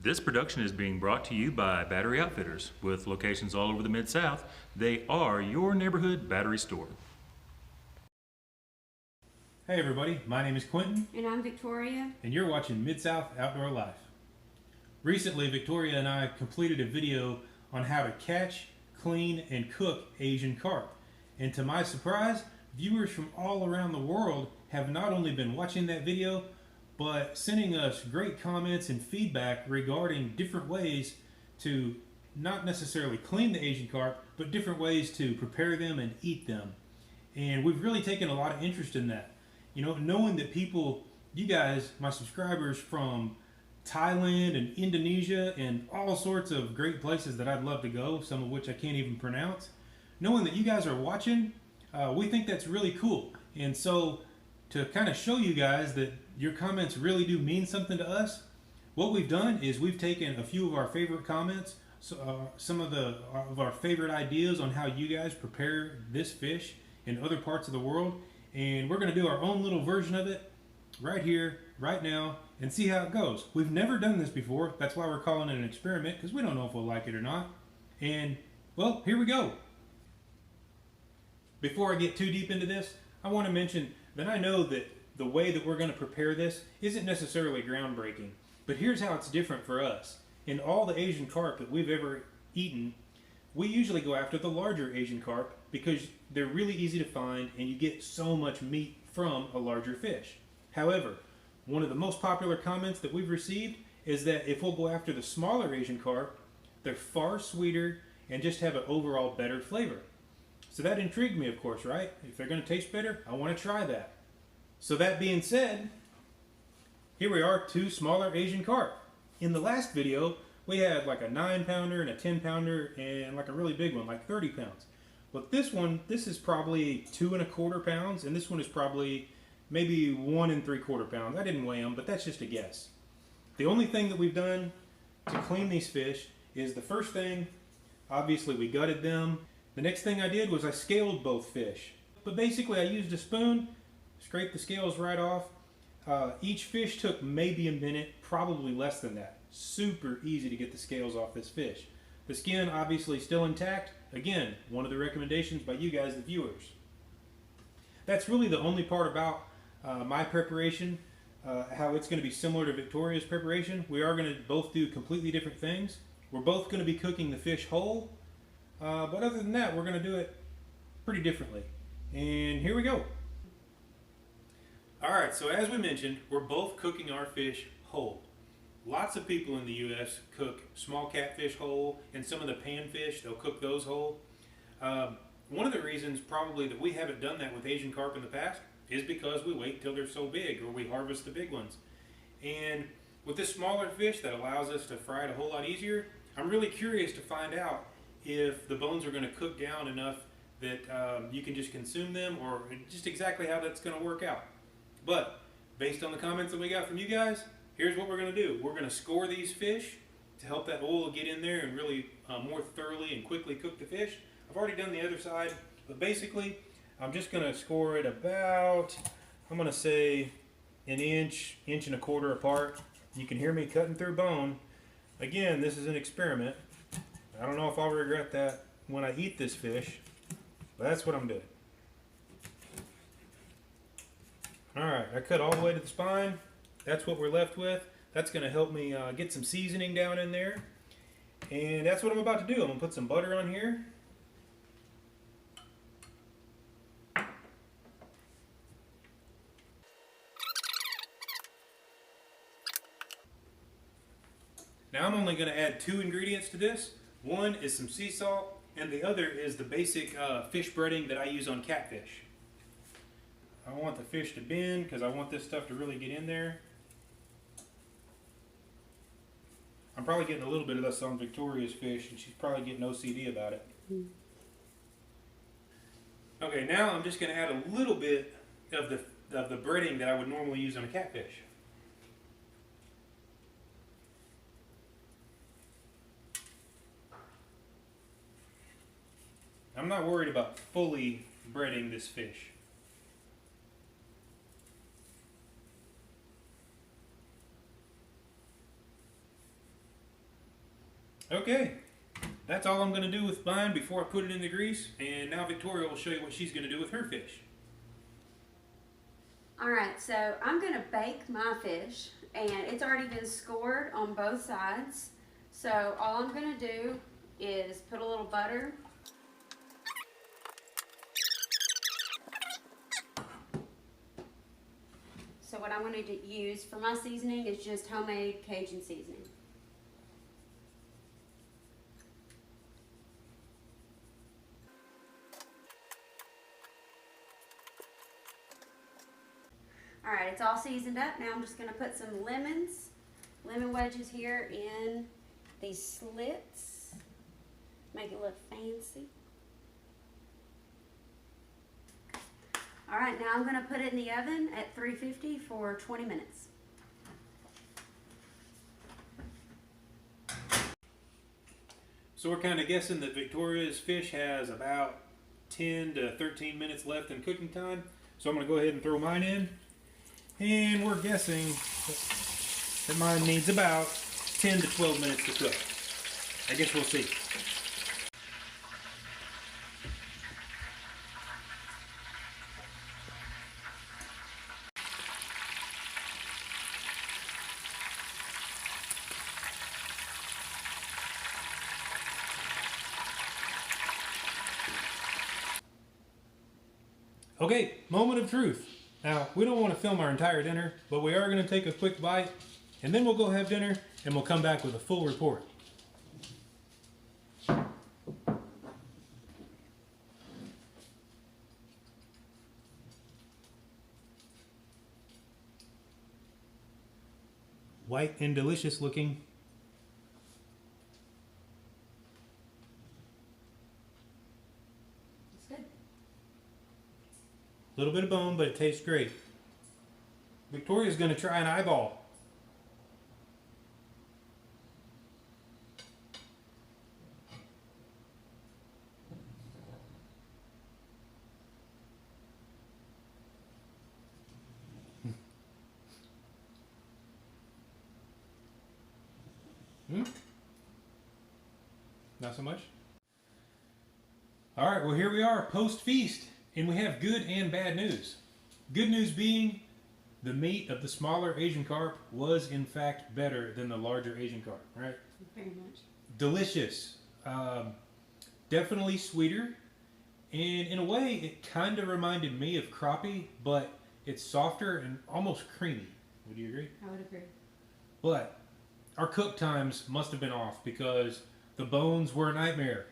This production is being brought to you by Battery Outfitters. With locations all over the Mid-South, they are your neighborhood battery store. Hey everybody, my name is Quentin. And I'm Victoria. And you're watching Mid-South Outdoor Life. Recently, Victoria and I completed a video on how to catch, clean, and cook Asian carp. And to my surprise, viewers from all around the world have not only been watching that video, but sending us great comments and feedback regarding different ways to not necessarily clean the Asian carp, but different ways to prepare them and eat them. And we've really taken a lot of interest in that. You know, knowing that people, you guys, my subscribers from Thailand and Indonesia and all sorts of great places that I'd love to go, some of which I can't even pronounce, knowing that you guys are watching, we think that's really cool. And so to kind of show you guys that your comments really do mean something to us, what we've done is we've taken a few of our favorite comments, some of our favorite ideas on how you guys prepare this fish in other parts of the world, and we're going to do our own little version of it right here, right now, and see how it goes. We've never done this before. That's why we're calling it an experiment, because we don't know if we'll like it or not. And, well, here we go. Before I get too deep into this, I want to mention that I know that the way that we're going to prepare this isn't necessarily groundbreaking, but here's how it's different for us. In all the Asian carp that we've ever eaten, we usually go after the larger Asian carp because they're really easy to find and you get so much meat from a larger fish. However, one of the most popular comments that we've received is that if we'll go after the smaller Asian carp, they're far sweeter and just have an overall better flavor. So that intrigued me, of course, right? If they're going to taste better, I want to try that. So that being said, here we are, two smaller Asian carp. In the last video, we had like a 9-pounder and a 10-pounder and like a really big one, like 30 pounds. But this one, this is probably 2 1/4 pounds, and this one is probably maybe 1 3/4 pounds. I didn't weigh them, but that's just a guess. The only thing that we've done to clean these fish is the first thing, obviously we gutted them. The next thing I did was I scaled both fish. But basically I used a spoon, scraped the scales right off. Each fish took maybe a minute, probably less than that. Super easy to get the scales off this fish. The skin obviously still intact. Again, one of the recommendations by you guys, the viewers. That's really the only part about my preparation, how it's going to be similar to Victoria's preparation. We are going to both do completely different things. We're both going to be cooking the fish whole, but other than that, we're going to do it pretty differently. And here we go. Alright, so as we mentioned, we're both cooking our fish whole. Lots of people in the U.S. cook small catfish whole, and some of the panfish, they'll cook those whole. One of the reasons probably that we haven't done that with Asian carp in the past is because we wait till they're so big, or we harvest the big ones. And with this smaller fish that allows us to fry it a whole lot easier, I'm really curious to find out if the bones are going to cook down enough that you can just consume them, or just exactly how that's going to work out. But based on the comments that we got from you guys, here's what we're going to do. We're going to score these fish to help that oil get in there and really more thoroughly and quickly cook the fish. I've already done the other side, but basically I'm just going to score it about, I'm going to say an inch, 1 1/4 apart. You can hear me cutting through bone. Again, this is an experiment. I don't know if I'll regret that when I eat this fish, but that's what I'm doing. Alright, I cut all the way to the spine. That's what we're left with. That's going to help me get some seasoning down in there. And that's what I'm about to do. I'm going to put some butter on here. Now I'm only going to add 2 ingredients to this. One is some sea salt, and the other is the basic fish breading that I use on catfish. I want the fish to bend because I want this stuff to really get in there. I'm probably getting a little bit of this on Victoria's fish, and she's probably getting OCD about it. Okay, now I'm just going to add a little bit of the breading that I would normally use on a catfish. I'm not worried about fully breading this fish. Okay, that's all I'm going to do with mine before I put it in the grease. And now Victoria will show you what she's going to do with her fish. Alright, so I'm going to bake my fish, and it's already been scored on both sides. So all I'm going to do is put a little butter. So what I'm going to use for my seasoning is just homemade Cajun seasoning. Alright, it's all seasoned up. Now I'm just going to put some lemon wedges here in these slits. Make it look fancy. Alright, now I'm going to put it in the oven at 350 for 20 minutes. So we're kind of guessing that Victoria's fish has about 10 to 13 minutes left in cooking time. So I'm going to go ahead and throw mine in. And we're guessing that mine needs about 10 to 12 minutes to cook. I guess we'll see. Okay, moment of truth. Now, we don't want to film our entire dinner, but we are going to take a quick bite, and then we'll go have dinner, and we'll come back with a full report. White and delicious looking. It's good. A little bit of bone, but it tastes great. Victoria's going to try an eyeball. Not so much? All right, well, here we are post-feast, and we have good and bad news. Good news being the meat of the smaller Asian carp was, in fact, better than the larger Asian carp, right? Very much. Delicious. Definitely sweeter. And in a way, it kind of reminded me of crappie, but it's softer and almost creamy. Would you agree? I would agree. But our cook times must have been off because the bones were a nightmare.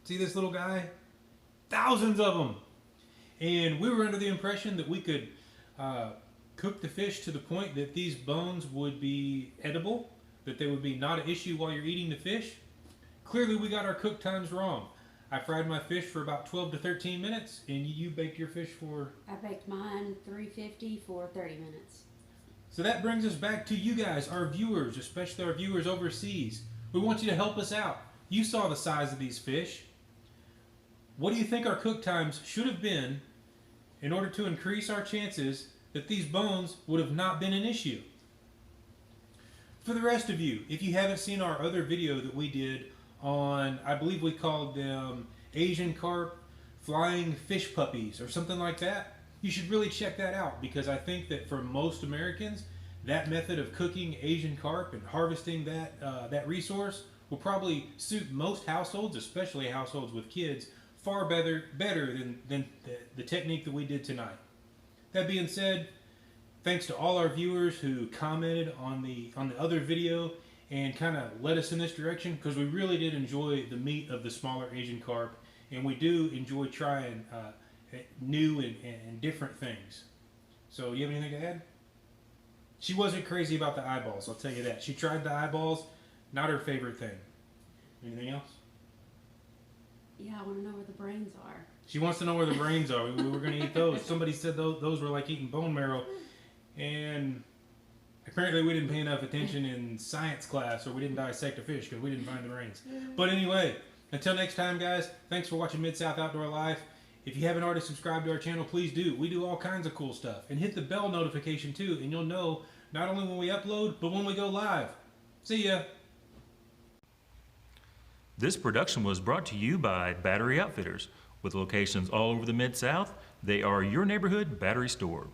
See this little guy? Thousands of them. And we were under the impression that we could cook the fish to the point that these bones would be edible, that they would be not an issue while you're eating the fish. Clearly we got our cook times wrong. I fried my fish for about 12 to 13 minutes, and you baked your fish for... I baked mine 350 for 30 minutes. So that brings us back to you guys, our viewers, especially our viewers overseas. We want you to help us out. You saw the size of these fish. What do you think our cook times should have been in order to increase our chances that these bones would have not been an issue? For the rest of you, if you haven't seen our other video that we did on, I believe we called them Asian carp flying fish puppies or something like that, you should really check that out, because I think that for most Americans, that method of cooking Asian carp and harvesting that resource will probably suit most households, especially households with kids, far better than the technique that we did tonight. That being said, thanks to all our viewers who commented on the other video and kind of led us in this direction, because we really did enjoy the meat of the smaller Asian carp, and we do enjoy trying new and different things. So you have anything to add? She wasn't crazy about the eyeballs, I'll tell you that. She tried the eyeballs, not her favorite thing. Anything else? Yeah, I want to know where the brains are. She wants to know where the brains are. We were going to eat those. Somebody said those were like eating bone marrow. And apparently we didn't pay enough attention in science class, or we didn't dissect a fish because we didn't find the brains. But anyway, until next time, guys, thanks for watching Mid-South Outdoor Life. If you haven't already subscribed to our channel, please do. We do all kinds of cool stuff. And hit the bell notification too, and you'll know not only when we upload, but when we go live. See ya. This production was brought to you by Battery Outfitters. With locations all over the Mid-South, they are your neighborhood battery store.